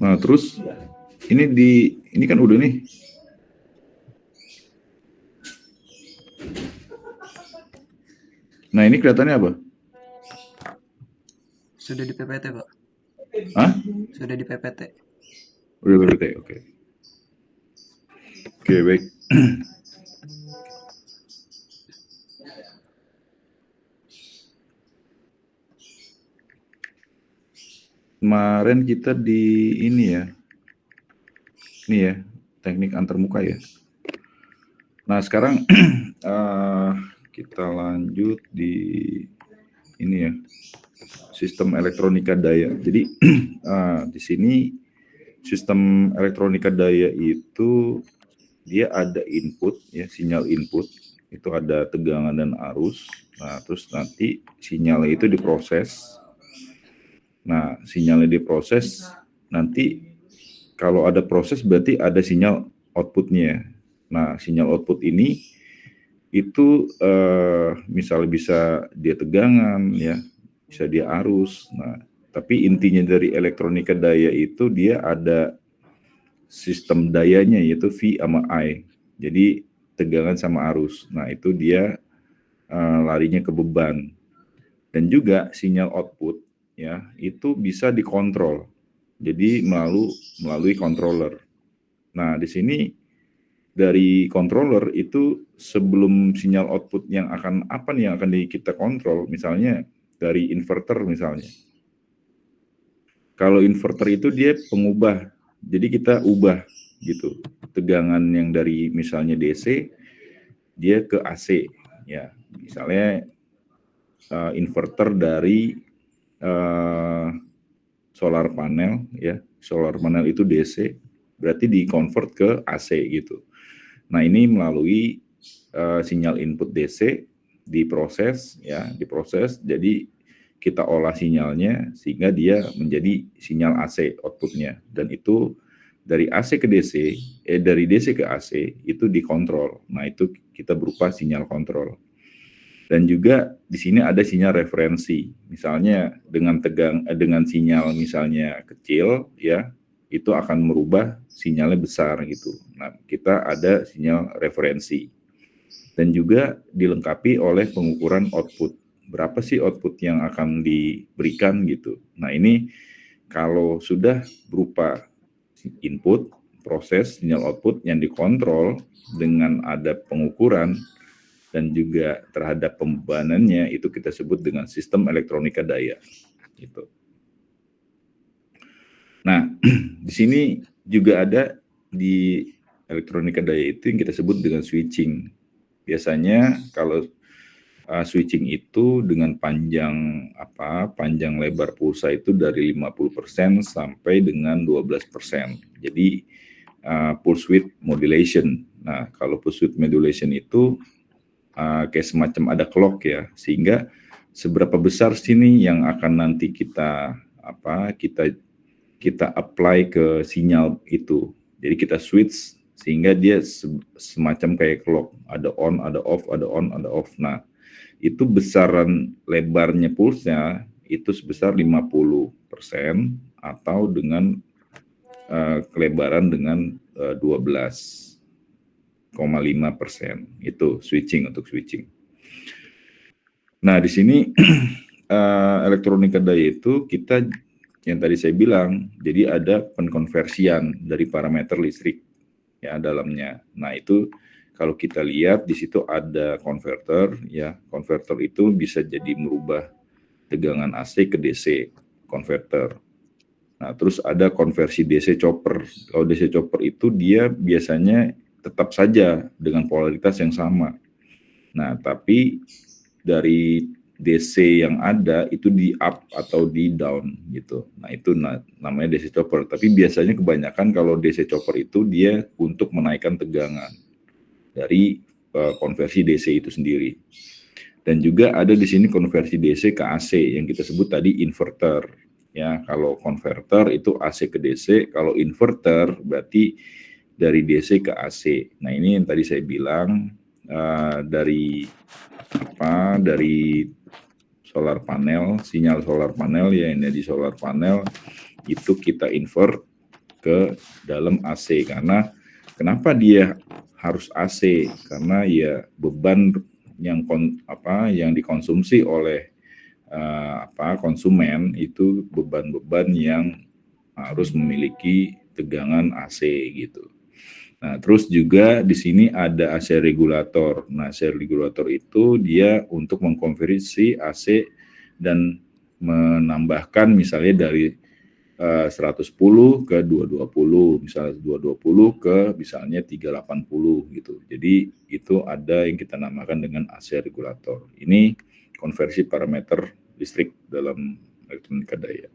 Nah, terus ini kan udah nih. Nah, ini kelihatannya apa? Sudah di PPT, Pak. Hah? Sudah di PPT. Udah berarti, oke. Oke, baik. Kemarin kita di ini ya, teknik antarmuka ya. Nah, sekarang kita lanjut di ini ya, sistem elektronika daya. Jadi di sini sistem elektronika daya itu dia ada input ya, sinyal input itu ada tegangan dan arus. Nah, terus nanti sinyalnya itu diproses. Nah, sinyalnya diproses, nanti kalau ada proses berarti ada sinyal outputnya. Nah, sinyal output ini itu misalnya bisa dia tegangan ya, bisa dia arus. Nah, tapi intinya dari elektronika daya itu dia ada sistem dayanya yaitu V sama I. Jadi tegangan sama arus. Nah, itu dia larinya ke beban. Dan juga sinyal output ya itu bisa dikontrol. Jadi melalui controller. Nah, di sini dari controller itu sebelum sinyal output yang akan apa nih yang akan kita kontrol, misalnya dari inverter misalnya. Kalau inverter itu dia pengubah, jadi kita ubah gitu tegangan yang dari misalnya DC dia ke AC ya, misalnya inverter dari solar panel ya, solar panel itu DC berarti di convert ke AC gitu. Nah, ini melalui sinyal input DC diproses jadi kita olah sinyalnya sehingga dia menjadi sinyal AC outputnya, dan itu dari AC ke DC dari DC ke AC itu dikontrol. Nah, itu kita berupa sinyal kontrol. Dan juga di sini ada sinyal referensi. Misalnya dengan sinyal misalnya kecil ya, itu akan merubah sinyalnya besar gitu. Nah, kita ada sinyal referensi. Dan juga dilengkapi oleh pengukuran output. Berapa sih output yang akan diberikan gitu. Nah, ini kalau sudah berupa input, proses, sinyal output yang dikontrol dengan ada pengukuran dan juga terhadap pembebanannya, itu kita sebut dengan sistem elektronika daya gitu. Nah, di sini juga ada di elektronika daya itu yang kita sebut dengan switching. Biasanya kalau switching itu dengan panjang lebar pulsa itu dari 50% sampai dengan 12%. Jadi pulse width modulation. Nah, kalau pulse width modulation itu kayak semacam ada clock ya, sehingga seberapa besar sini yang akan nanti kita apply ke sinyal itu. Jadi kita switch sehingga dia semacam kayak clock, ada on, ada off, ada on, ada off. Nah, itu besaran lebarnya pulsnya itu sebesar 50% atau dengan kelebaran dengan 12,5%. Itu untuk switching. Nah, di sini elektronika daya itu kita yang tadi saya bilang, jadi ada penkonversian dari parameter listrik ya dalamnya. Nah, itu kalau kita lihat di situ ada konverter ya. Konverter itu bisa jadi merubah tegangan AC ke DC konverter. Nah, terus ada konversi DC chopper. Kalau DC chopper itu dia biasanya tetap saja dengan polaritas yang sama. Nah, tapi dari DC yang ada itu di up atau di down gitu. Nah, itu namanya DC chopper. Tapi biasanya kebanyakan kalau DC chopper itu dia untuk menaikkan tegangan dari konversi DC itu sendiri. Dan juga ada di sini konversi DC ke AC yang kita sebut tadi inverter. Ya, kalau konverter itu AC ke DC, kalau inverter berarti dari DC ke AC. Nah, ini yang tadi saya bilang dari solar panel, sinyal solar panel ya, energi solar panel itu kita invert ke dalam AC. Karena kenapa dia harus AC? Karena ya beban yang dikonsumsi oleh konsumen itu beban-beban yang harus memiliki tegangan AC gitu. Nah, terus juga di sini ada AC regulator. Nah, AC regulator itu dia untuk mengkonversi AC dan menambahkan misalnya dari 110 ke 220, misalnya 220 ke misalnya 380 gitu. Jadi itu ada yang kita namakan dengan AC regulator. Ini konversi parameter listrik dalam elektronika daya.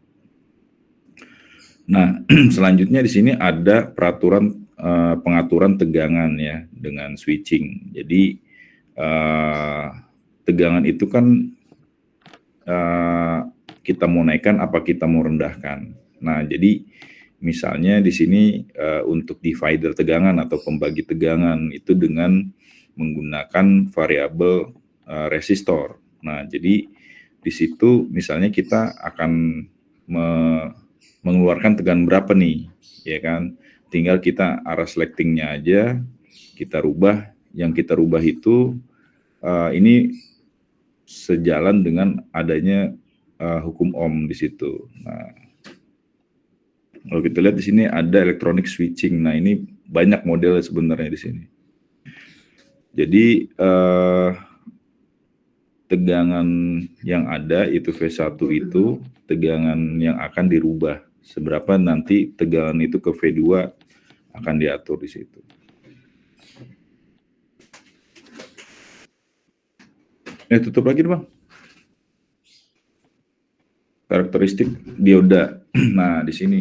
Nah, selanjutnya di sini ada peraturan pengaturan tegangan ya dengan switching. Jadi tegangan itu kan kita mau naikkan apa kita mau rendahkan. Nah, jadi misalnya di sini untuk divider tegangan atau pembagi tegangan itu dengan menggunakan variabel resistor. Nah, jadi di situ misalnya kita akan mengeluarkan tegangan berapa nih, ya kan? Tinggal kita arah selectingnya aja kita rubah. Yang kita rubah itu ini sejalan dengan adanya hukum Ohm di situ. Nah, kalau kita lihat di sini ada electronic switching. Nah, ini banyak model sebenarnya di sini. Jadi tegangan yang ada itu V1 itu tegangan yang akan dirubah. Seberapa nanti tegangan itu ke V2 akan diatur di situ. Tutup lagi Bang. Karakteristik dioda. Nah, di sini.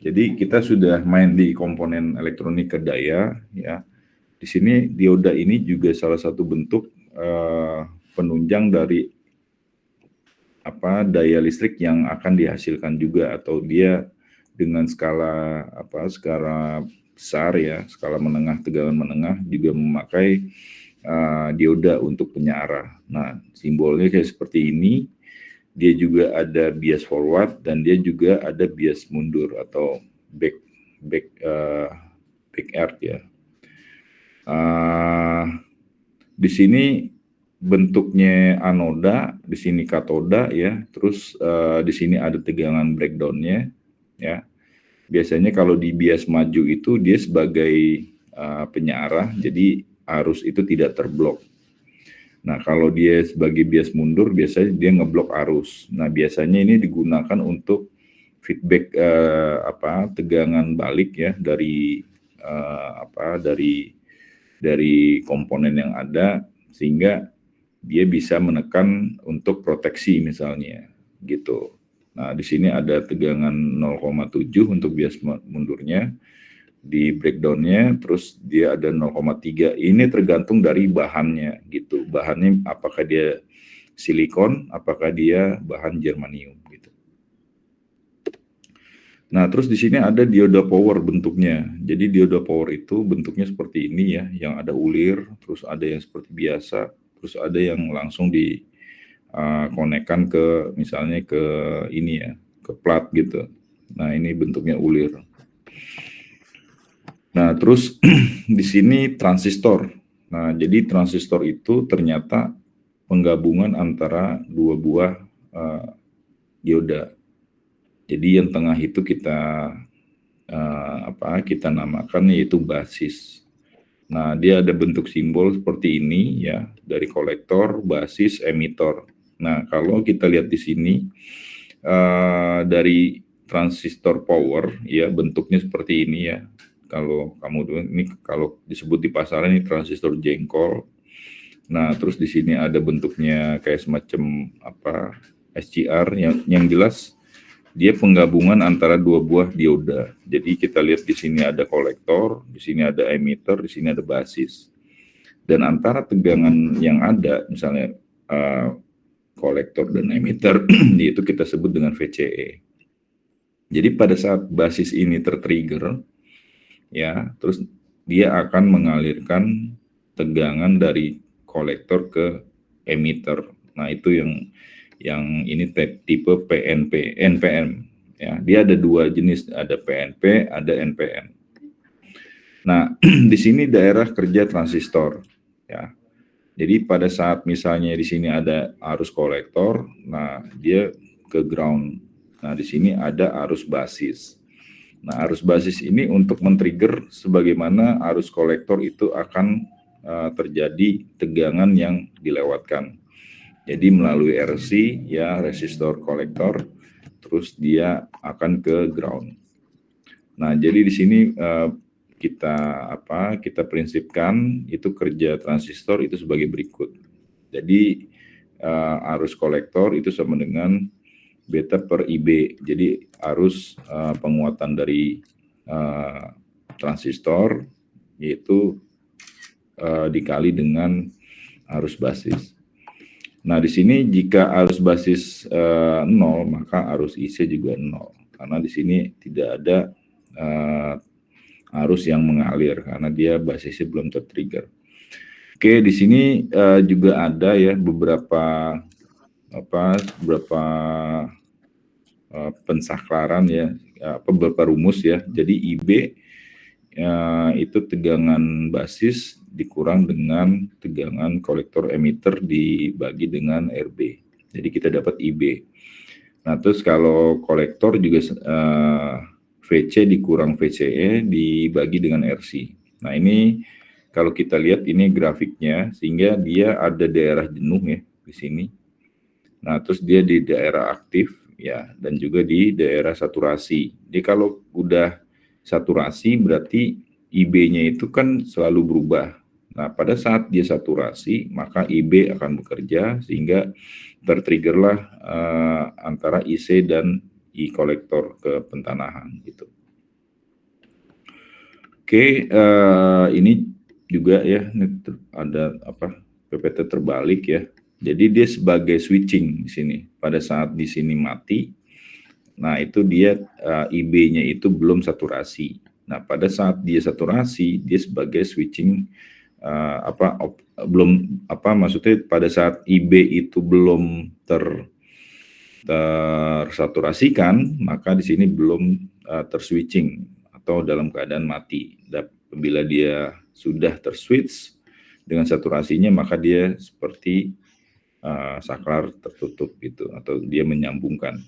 Jadi kita sudah main di komponen elektronika daya ya. Di sini dioda ini juga salah satu bentuk penunjang dari daya listrik yang akan dihasilkan juga, atau dia dengan skala besar ya, skala menengah, tegangan menengah juga memakai dioda untuk penyarah. Nah, simbolnya kayak seperti ini. Dia juga ada bias forward dan dia juga ada bias mundur atau back earth ya. Di sini bentuknya anoda, di sini katoda ya. Terus di sini ada tegangan breakdown-nya ya. Biasanya kalau di bias maju itu dia sebagai penyarah, jadi arus itu tidak terblok. Nah, kalau dia sebagai bias mundur, biasanya dia ngeblok arus. Nah, biasanya ini digunakan untuk feedback tegangan balik ya dari komponen yang ada, sehingga dia bisa menekan untuk proteksi misalnya gitu. Nah, di sini ada tegangan 0,7 untuk bias mundurnya. Di breakdown-nya, terus dia ada 0,3. Ini tergantung dari bahannya gitu. Bahannya apakah dia silikon, apakah dia bahan germanium gitu. Nah, terus di sini ada dioda power bentuknya. Jadi dioda power itu bentuknya seperti ini ya, yang ada ulir, terus ada yang seperti biasa, terus ada yang langsung di konekkan ke misalnya ke ini ya, ke plat gitu. Nah, ini bentuknya ulir. Nah, terus di sini transistor. Nah, jadi transistor itu ternyata penggabungan antara dua buah dioda. Jadi yang tengah itu kita namakan yaitu basis. Nah, dia ada bentuk simbol seperti ini ya, dari kolektor, basis, emitor. Nah, kalau kita lihat di sini dari transistor power ya, bentuknya seperti ini ya. Kalau ini kalau disebut di pasaran ini transistor jengkol. Nah, terus di sini ada bentuknya kayak semacam SCR yang jelas dia penggabungan antara dua buah dioda. Jadi kita lihat di sini ada kolektor, di sini ada emitter, di sini ada basis. Dan antara tegangan yang ada, misalnya kolektor dan emitter, itu kita sebut dengan VCE. Jadi pada saat basis ini tertrigger, ya, terus dia akan mengalirkan tegangan dari kolektor ke emitter. Nah, itu yang ini tipe PNP, NPN. Ya, dia ada dua jenis, ada PNP, ada NPN. Nah, di sini daerah kerja transistor, ya. Jadi pada saat misalnya di sini ada arus kolektor, nah dia ke ground. Nah, di sini ada arus basis. Nah, arus basis ini untuk men-trigger sebagaimana arus kolektor itu akan terjadi tegangan yang dilewatkan. Jadi melalui RC, ya, resistor kolektor, terus dia akan ke ground. Nah, jadi di sini kita prinsipkan itu kerja transistor itu sebagai berikut. Jadi arus kolektor itu sama dengan beta per IB. Jadi arus penguatan dari transistor yaitu dikali dengan arus basis. Nah, di sini jika arus basis 0, maka arus IC juga 0. Karena di sini tidak ada arus yang mengalir karena dia basisnya belum tertrigger. Oke, di sini juga ada ya beberapa pensaklaran ya, beberapa rumus ya. Jadi IB itu tegangan basis dikurang dengan tegangan kolektor emitter dibagi dengan RB. Jadi kita dapat IB. Nah, terus kalau kolektor juga VC dikurang VCE dibagi dengan RC. Nah, ini kalau kita lihat ini grafiknya, sehingga dia ada daerah jenuh ya di sini. Nah, terus dia di daerah aktif ya, dan juga di daerah saturasi. Jadi kalau udah saturasi berarti IB-nya itu kan selalu berubah. Nah, pada saat dia saturasi, maka IB akan bekerja sehingga tertriggerlah antara IC dan I kolektor ke pentanahan gitu. Oke, ini juga ya ada PPT terbalik ya. Jadi dia sebagai switching di sini. Pada saat di sini mati, nah itu dia IB-nya itu belum saturasi. Nah, pada saat dia saturasi, dia sebagai switching maksudnya pada saat IB itu belum tersaturasikan, maka di sini belum terswitching atau dalam keadaan mati. Dan bila dia sudah terswitch dengan saturasinya, maka dia seperti saklar tertutup gitu, atau dia menyambungkan.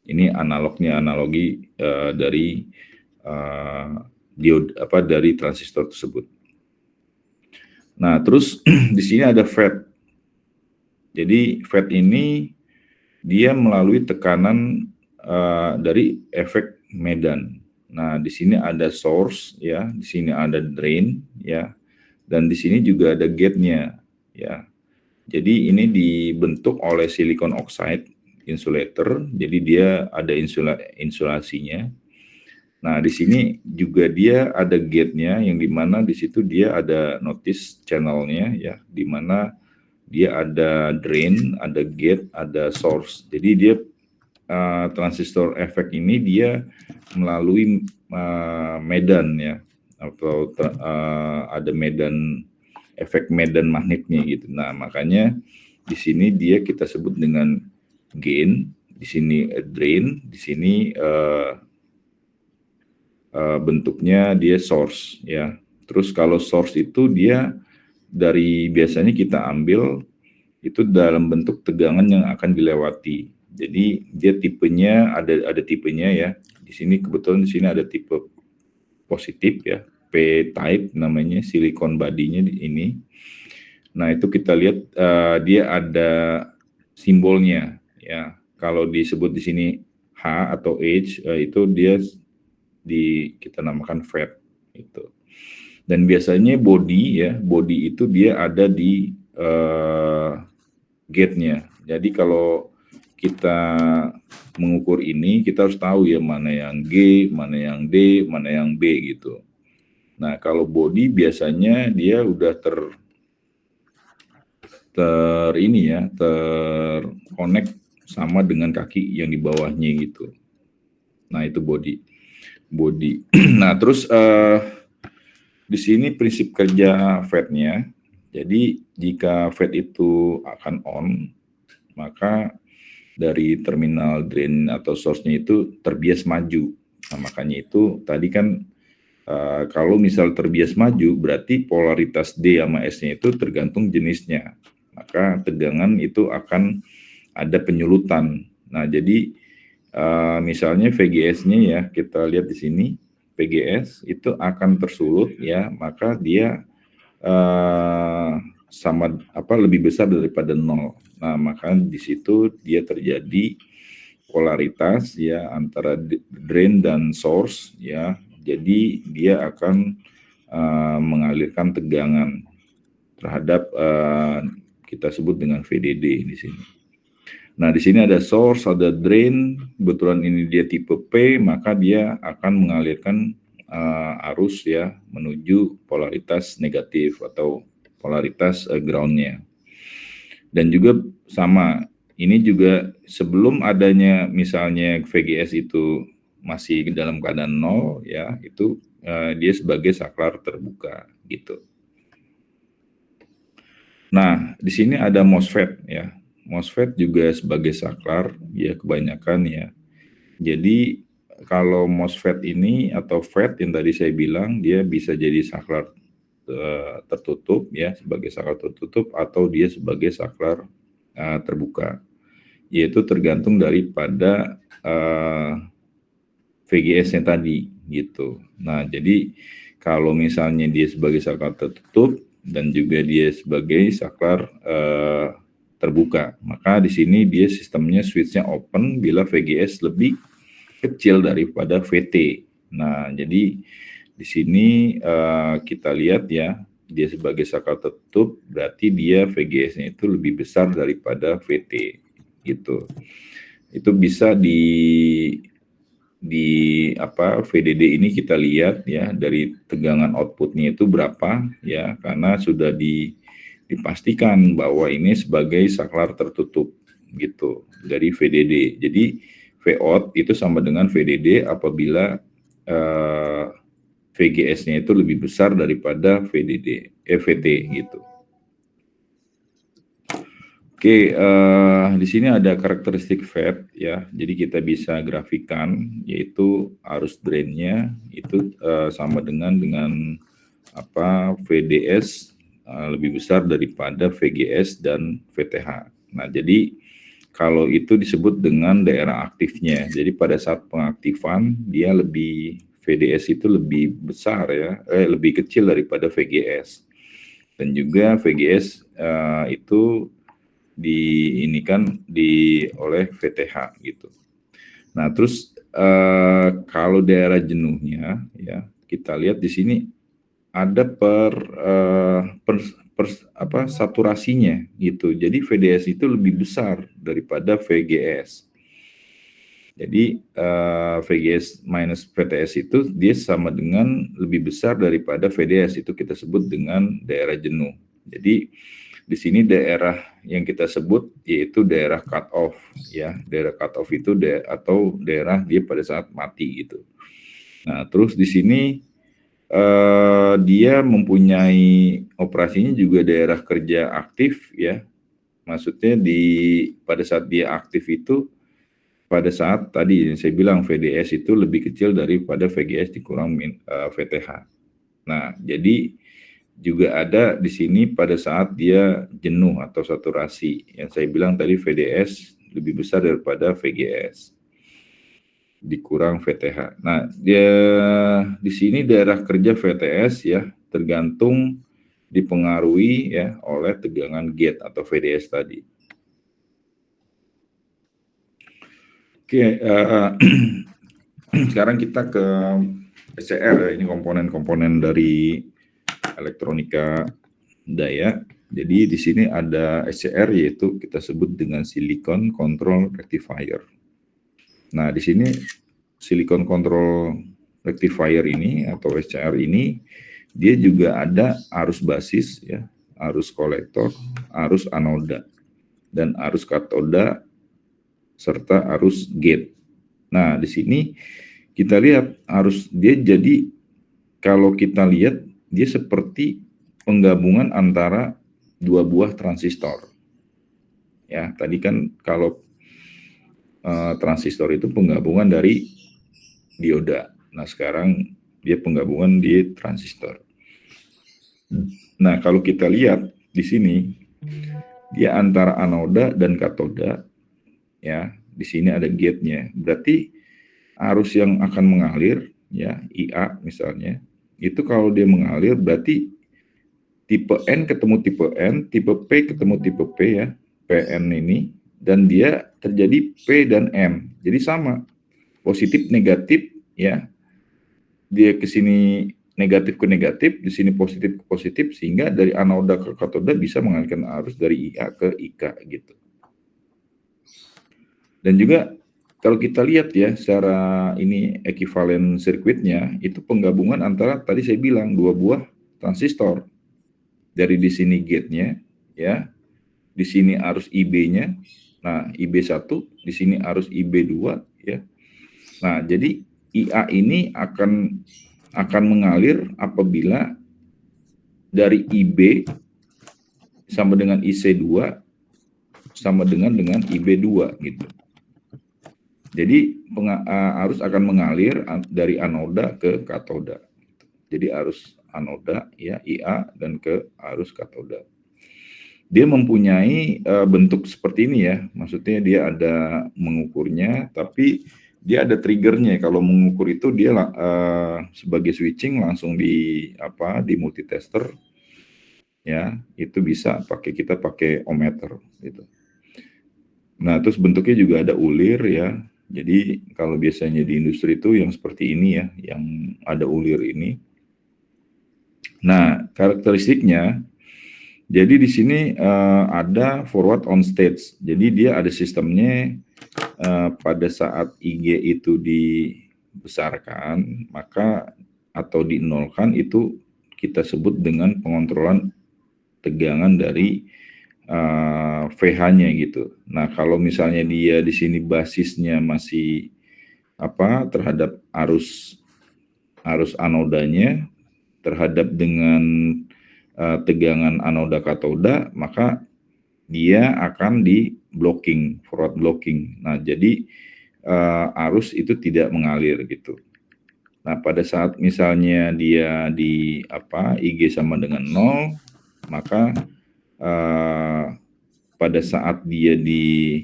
Ini analogi dari dari transistor tersebut. Nah, terus di sini ada FET. Jadi FET ini dia melalui tekanan dari efek medan. Nah, di sini ada source ya, di sini ada drain ya, dan di sini juga ada gate-nya ya. Jadi ini dibentuk oleh silicon oxide insulator, jadi dia ada insulasinya. Nah, di sini juga dia ada gate-nya yang dimana di situ dia ada notice channel-nya ya, dimana dia ada drain, ada gate, ada source. Jadi dia transistor efek ini dia melalui medan ya, atau ada medan efek medan magnetnya gitu. Nah, makanya di sini dia kita sebut dengan gain, di sini drain, di sini bentuknya dia source ya. Terus kalau source itu dia dari biasanya kita ambil itu dalam bentuk tegangan yang akan dilewati. Jadi dia tipenya ada tipenya ya. Di sini kebetulan di sini ada tipe positif ya, P-type namanya, silicon body-nya ini. Nah, itu kita lihat dia ada simbolnya ya. Kalau disebut di sini H atau H itu dia kita namakan FET itu. Dan biasanya body itu dia ada di gate-nya. Jadi kalau kita mengukur ini, kita harus tahu ya mana yang G, mana yang D, mana yang B gitu. Nah, kalau body biasanya dia udah terkonek sama dengan kaki yang di bawahnya gitu. Nah, itu body. body. Nah, terus di sini prinsip kerja FET-nya. Jadi jika FET itu akan on, maka dari terminal drain atau source-nya itu terbias maju. Nah, makanya itu tadi kan kalau misal terbias maju, berarti polaritas D sama S-nya itu tergantung jenisnya. Maka tegangan itu akan ada penyulutan. Nah, jadi misalnya VGS-nya ya, kita lihat di sini, VGS itu akan tersulut ya, maka dia sama lebih besar daripada 0. Nah, maka di situ dia terjadi polaritas ya antara drain dan source ya. Jadi dia akan mengalirkan tegangan terhadap kita sebut dengan VDD di sini. Nah, di sini ada source, ada drain. Kebetulan ini dia tipe P, maka dia akan mengalirkan arus ya menuju polaritas negatif atau polaritas ground-nya. Dan juga sama, ini juga sebelum adanya misalnya VGS itu masih dalam keadaan 0 ya, itu dia sebagai saklar terbuka gitu. Nah, di sini ada MOSFET ya. MOSFET juga sebagai saklar ya kebanyakan ya. Jadi kalau MOSFET ini atau FET yang tadi saya bilang, dia bisa jadi saklar tertutup ya, sebagai saklar tertutup, atau dia sebagai saklar terbuka. Yaitu tergantung daripada VGS-nya tadi gitu. Nah, jadi kalau misalnya dia sebagai saklar tertutup dan juga dia sebagai saklar terbuka, maka di sini dia sistemnya switch-nya open bila VGS lebih kecil daripada VT. Nah, jadi di sini kita lihat ya, dia sebagai saklar tertutup berarti dia VGS-nya itu lebih besar daripada VT gitu. Itu bisa di VDD ini kita lihat ya dari tegangan outputnya itu berapa ya, karena sudah dipastikan bahwa ini sebagai saklar tertutup gitu dari VDD. Jadi VOUT itu sama dengan VDD apabila VGS-nya itu lebih besar daripada VT gitu. Oke, di sini ada karakteristik FET ya, jadi kita bisa grafikan, yaitu arus drainnya itu sama dengan VDS lebih besar daripada VGS dan VTH. Nah, jadi kalau itu disebut dengan daerah aktifnya. Jadi pada saat pengaktifan dia VDS itu lebih besar ya, lebih kecil daripada VGS. Dan juga VGS itu oleh VTH gitu. Nah, terus kalau daerah jenuhnya ya, kita lihat di sini ada saturasinya gitu. Jadi VDS itu lebih besar daripada VGS. Jadi VGS minus VTS itu dia sama dengan lebih besar daripada VDS, itu kita sebut dengan daerah jenuh. Jadi di sini daerah yang kita sebut yaitu daerah cut off ya. Daerah cut off itu atau daerah dia pada saat mati gitu. Nah, terus di sini dia mempunyai operasinya juga daerah kerja aktif ya. Maksudnya pada saat dia aktif itu pada saat tadi yang saya bilang VDS itu lebih kecil daripada VGS dikurang VTH. Nah, jadi juga ada di sini pada saat dia jenuh atau saturasi. Yang saya bilang tadi VDS lebih besar daripada VGS dikurang VTH. Nah, di sini daerah kerja VTS ya tergantung dipengaruhi ya oleh tegangan gate atau VDS tadi. Oke, sekarang kita ke SCR, ini komponen-komponen dari elektronika daya. Jadi di sini ada SCR, yaitu kita sebut dengan Silicon Control Rectifier. Nah, di sini Silicon Control Rectifier ini atau SCR ini dia juga ada arus basis ya, arus kolektor, arus anoda, dan arus katoda serta arus gate. Nah, di sini kita lihat harus dia jadi, kalau kita lihat dia seperti penggabungan antara dua buah transistor. Ya, tadi kan kalau transistor itu penggabungan dari dioda. Nah, sekarang dia penggabungan di transistor. Nah, kalau kita lihat di sini, dia antara anoda dan katoda, ya, di sini ada gate-nya. Berarti arus yang akan mengalir, ya, IA misalnya, itu kalau dia mengalir berarti tipe N ketemu tipe N, tipe P ketemu tipe P ya, PN ini, dan dia terjadi P dan N. Jadi sama, positif negatif ya. Dia ke sini negatif ke negatif, di sini positif ke positif, sehingga dari anoda ke katoda bisa mengalirkan arus dari IA ke IK gitu. Dan juga kalau kita lihat ya secara ini ekivalen sirkuitnya, itu penggabungan antara tadi saya bilang dua buah transistor. Dari di sini gate-nya ya, di sini arus IB-nya. Nah, IB1, di sini arus IB2 ya. Nah, jadi IA ini akan mengalir apabila dari IB sama dengan IC2 sama dengan IB2 gitu. Jadi arus akan mengalir dari anoda ke katoda. Jadi arus anoda ya IA dan ke arus katoda. Dia mempunyai bentuk seperti ini ya, maksudnya dia ada mengukurnya, tapi dia ada triggernya. Kalau mengukur itu dia sebagai switching langsung di multitester ya, itu bisa kita pakai ohmmeter gitu. Nah, terus bentuknya juga ada ulir ya. Jadi kalau biasanya di industri itu yang seperti ini ya, yang ada ulir ini. Nah, karakteristiknya, jadi di sini ada forward on stage. Jadi dia ada sistemnya pada saat IG itu dibesarkan, maka atau dinolkan itu kita sebut dengan pengontrolan tegangan dari VH-nya gitu. Nah, kalau misalnya dia di sini basisnya masih terhadap arus anodanya terhadap dengan tegangan anoda katoda, maka dia akan di blocking, forward blocking. Nah, jadi arus itu tidak mengalir gitu. Nah, pada saat misalnya dia di IG sama dengan 0, maka pada saat dia di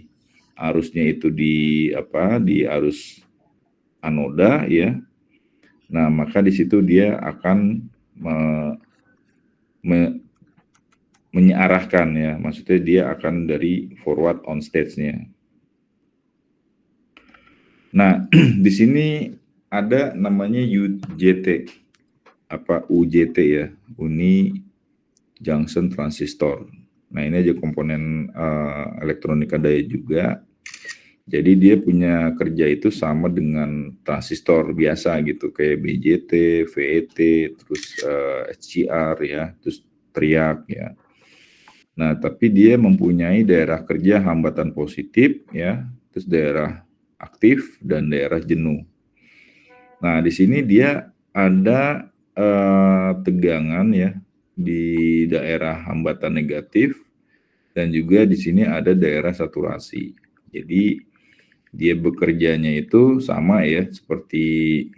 arusnya itu di arus anoda ya. Nah, maka di situ dia akan menyearahkan ya, maksudnya dia akan dari forward on stage-nya. Nah, di sini ada namanya UJT, UJT ya, Uni Junction Transistor. Nah, ini aja komponen elektronika daya juga. Jadi dia punya kerja itu sama dengan transistor biasa gitu, kayak BJT, VET, terus SCR ya, terus triak ya. Nah, tapi dia mempunyai daerah kerja hambatan positif ya, terus daerah aktif dan daerah jenuh. Nah, di sini dia ada tegangan ya di daerah hambatan negatif, dan juga di sini ada daerah saturasi. Jadi dia bekerjanya itu sama ya seperti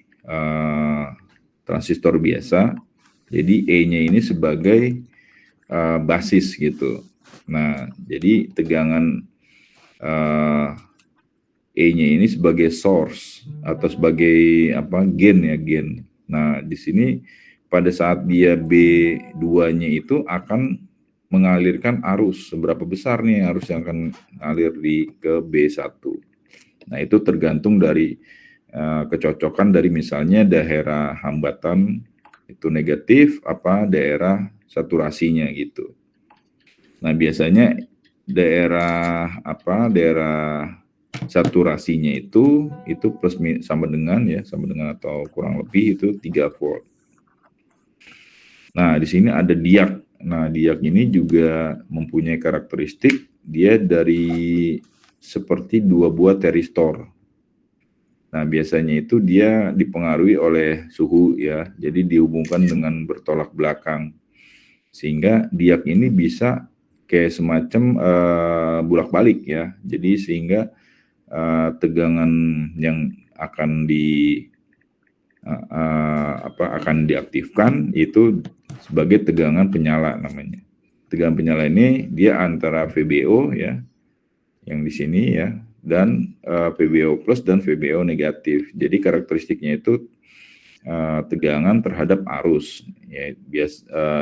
transistor biasa. Jadi E-nya ini sebagai basis gitu. Nah, jadi tegangan E-nya ini sebagai source atau sebagai gain ya, gain. Nah, di sini pada saat dia B2-nya itu akan mengalirkan arus, seberapa besar nih arus yang akan ngalir ke B1. Nah, itu tergantung dari kecocokan dari misalnya daerah hambatan itu negatif, daerah saturasinya gitu. Nah, biasanya daerah saturasinya itu plus sama dengan atau kurang lebih itu 3 volt. Nah, di sini ada diak. Nah, diak ini juga mempunyai karakteristik dia dari seperti dua buah teristor. Nah, biasanya itu dia dipengaruhi oleh suhu ya, jadi dihubungkan dengan bertolak belakang. Sehingga diak ini bisa kayak semacam bolak-balik ya. Jadi sehingga tegangan yang akan akan diaktifkan itu sebagai tegangan penyala namanya. Tegangan penyala ini dia antara VBO ya, yang di sini ya, dan VBO plus dan VBO negatif. Jadi karakteristiknya itu tegangan terhadap arus. Ya,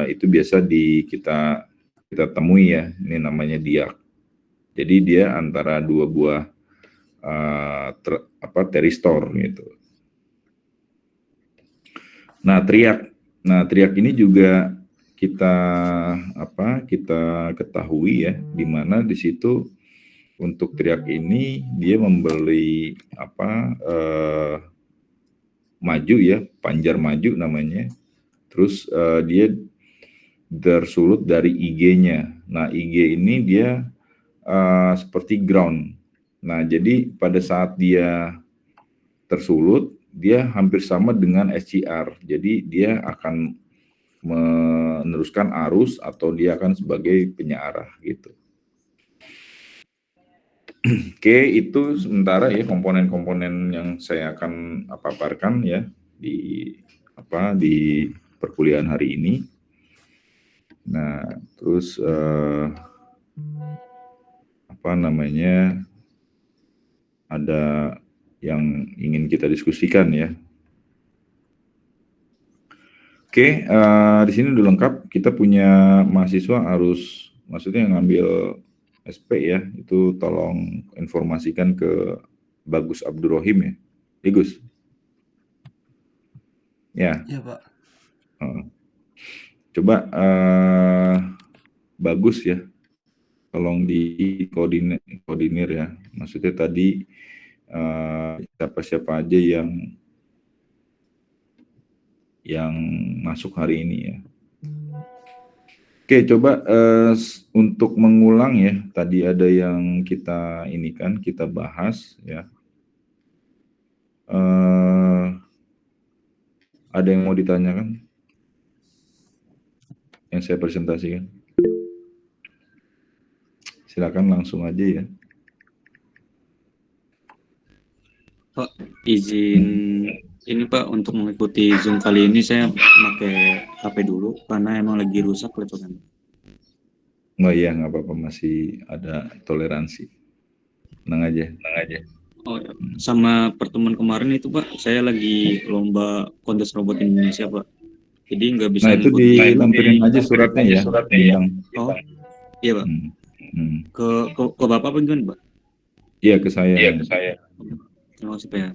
itu biasa kita temui ya. Ini namanya diak. Jadi dia antara dua buah teristor gitu. Nah, teriak ini juga kita ketahui ya, di mana di situ untuk teriak ini dia membeli maju ya, panjar maju namanya. Terus dia tersulut dari IG-nya. Nah, IG ini dia seperti ground. Nah, jadi pada saat dia tersulut, dia hampir sama dengan SCR. Jadi dia akan meneruskan arus atau dia akan sebagai penyearah gitu. Oke, itu sementara ya komponen-komponen yang saya akan paparkan ya di perkuliahan hari ini. Nah, terus ada yang ingin kita diskusikan ya. Oke, di sini udah lengkap. Kita punya mahasiswa harus, maksudnya ngambil SP ya, itu tolong informasikan ke Bagus Abdurrahim ya. Gus. Ya. Iya, Pak. Coba Bagus ya, tolong koordinir ya. Maksudnya tadi siapa-siapa aja yang masuk hari ini ya. Oke, coba untuk mengulang ya, tadi ada yang kita bahas ya. Ada yang mau ditanyakan? Yang saya presentasikan? Silakan langsung aja ya. Pak, izin ini Pak, untuk mengikuti Zoom kali ini saya pakai HP dulu karena emang lagi rusak laptopnya. Oh iya, nggak apa-apa, masih ada toleransi. Tenang aja. Oh ya. Sama pertemuan kemarin itu Pak, saya lagi lomba kontes robot Indonesia Pak. Jadi nggak bisa. Nah itu dilampirin aja suratnya ya, bintang. Oh iya Pak. Ke Bapak apa gimana Pak? Iya, ke saya. Terima kasih Pak ya.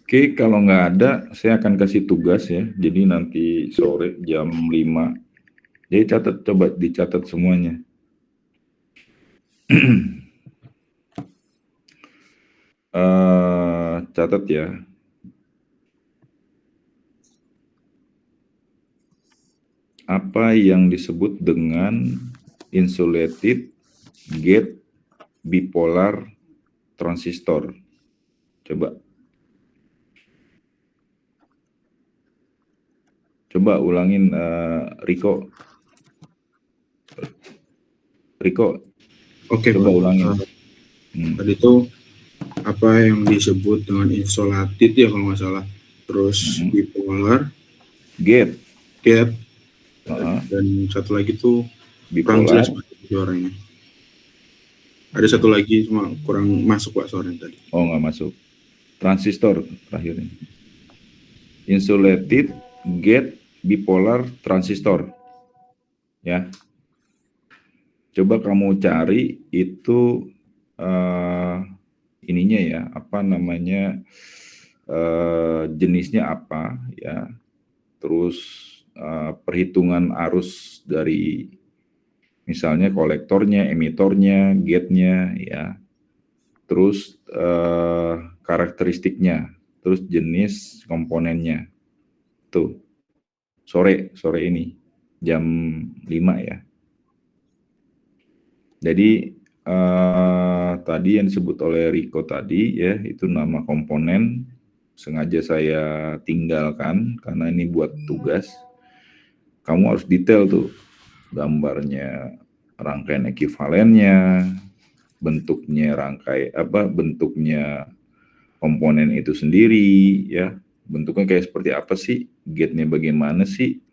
Oke, kalau nggak ada, saya akan kasih tugas ya. Jadi nanti sore jam 5. Jadi coba dicatat semuanya. Catat ya. Apa yang disebut dengan insulated gate bipolar transistor? Coba ulangin Riko. Oke, coba Pak. ulangin. Tadi itu apa yang disebut dengan insulated ya kalau nggak salah. Terus bipolar, gate, dan satu lagi tuh bipolar. Suaranya. Ada satu lagi cuma kurang masuk Pak suaranya tadi. Oh, nggak masuk. Transistor terakhirnya. Insulated gate bipolar transistor. Ya. Coba kamu cari itu ininya ya, jenisnya apa ya. Terus perhitungan arus dari misalnya kolektornya, emitornya, gate-nya ya. Terus karakteristiknya, terus jenis komponennya. Tuh. Sore ini. jam 5 ya. Jadi tadi yang disebut oleh Rico tadi ya, itu nama komponen sengaja saya tinggalkan karena ini buat tugas. Kamu harus detail tuh gambarnya, rangkaian ekuivalennya, bentuknya bentuknya komponen itu sendiri ya. Bentuknya kayak seperti apa sih? Gate-nya bagaimana sih?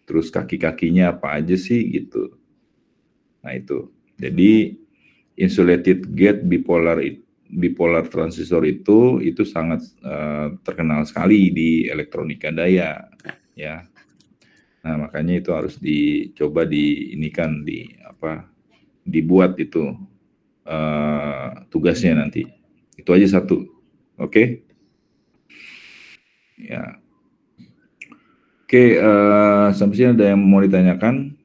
Terus kaki-kakinya apa aja sih gitu. Nah itu. Jadi insulated gate bipolar transistor itu sangat terkenal sekali di elektronika daya ya. Nah, makanya itu harus dicoba dibuat itu tugasnya nanti. Itu aja satu. Oke? Ya. Oke, sampai sini ada yang mau ditanyakan?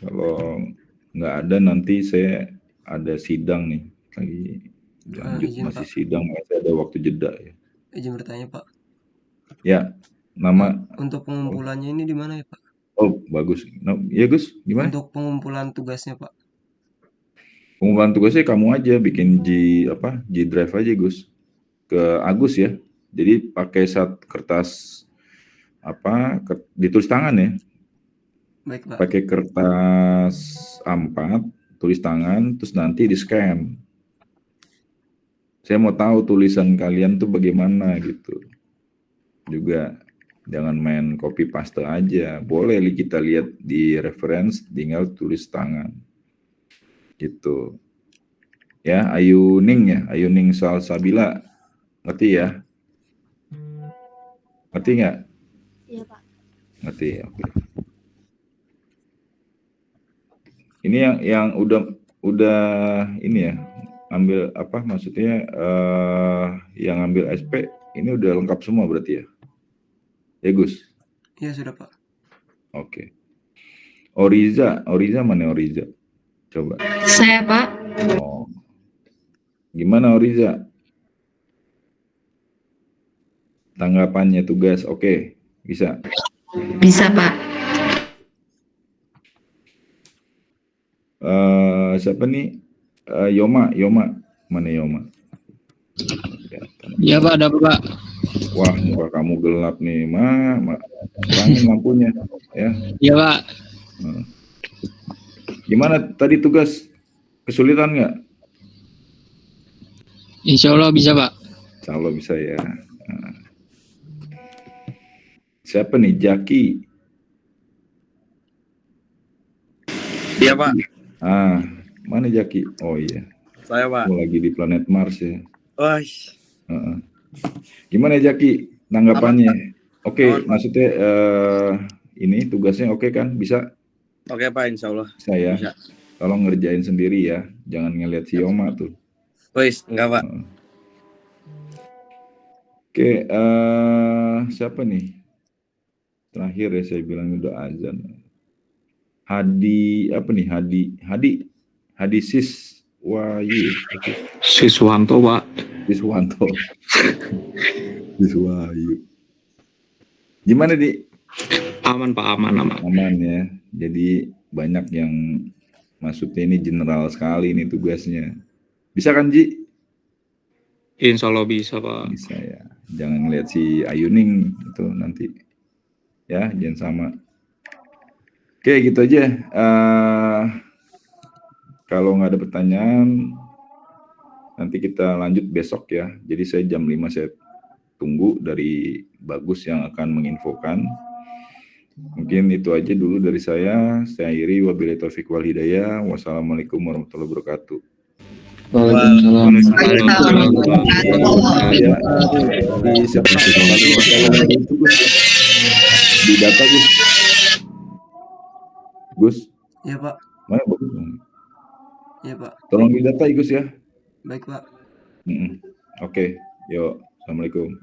Kalau nggak ada, nanti saya ada sidang nih, lagi lanjut izin, masih Pak. sidang, masih ada waktu jeda ya. Izin bertanya, Pak. Ya, nama. Untuk pengumpulannya ini di mana ya, Pak? Oh, bagus. No, ya Gus, gimana? Untuk pengumpulan tugasnya, Pak. Pengumpulan tugasnya kamu aja bikin G drive aja Gus, ke Agus ya. Jadi pakai kertas ditulis tangan ya. Baik, Pak. Pakai kertas A4, tulis tangan, terus nanti di scan. Saya mau tahu tulisan kalian tuh bagaimana gitu. Juga jangan main copy paste aja. Boleh kita lihat di reference, tinggal tulis tangan. Gitu. Ya, Ayuning Salsabila. Ngerti ya? Ngerti nggak? Iya, Pak. Ngerti, oke. Ini yang udah ini ya, ambil maksudnya yang ambil SP ini udah lengkap semua berarti ya? Ya Gus? Iya, sudah, Pak. Oke. Oriza mana Oriza? Coba. Saya, Pak. Oh. Gimana Oriza? Tanggapannya tugas, oke. Bisa? Bisa, Pak. Siapa nih? Yoma. Mana Yoma? Iya Pak, ada Pak. Wah, muka kamu gelap nih, kurangin lampunya, ya. Iya Pak. Gimana tadi tugas? Kesulitan nggak? Insya Allah bisa Pak. Insya Allah bisa ya. Siapa nih? Jaki? Iya Pak. Mana Jaki? Oh iya. Saya Pak. Lagi di planet Mars ya. Wah. Gimana Jaki? Tanggapannya? Oke, maksudnya ini tugasnya oke kan? Bisa? Oke Pak, Insya Allah. Saya. Bisa. Tolong ngerjain sendiri ya. Jangan ngeliat si Yoma tuh. Wis, enggak Pak. Oke, siapa nih? Terakhir ya saya bilang udah azan. Hadi Siswayu. Siswanto Pak. Siswayu. Gimana Di? Aman Pak, aman. Aman ya. Jadi banyak yang maksudnya ini general sekali nih tugasnya. Bisa kan Ji? Insya Allah bisa Pak. Bisa ya. Jangan ngeliat si Ayuning itu nanti. Ya, jangan sama. Oke, gitu aja. Kalau nggak ada pertanyaan, nanti kita lanjut besok ya. Jadi saya jam 5 saya tunggu dari Bagus yang akan menginfokan. Mungkin itu aja dulu dari saya. Saya akhiri, wabillahi taufiq wal hidayah. Wassalamualaikum warahmatullahi wabarakatuh. Waalaikumsalam. Di data Gus. Iya Pak. Mana Bagus? Iya Pak. Tolong didata Gus ya. Baik Pak. Oke, yuk. Assalamualaikum.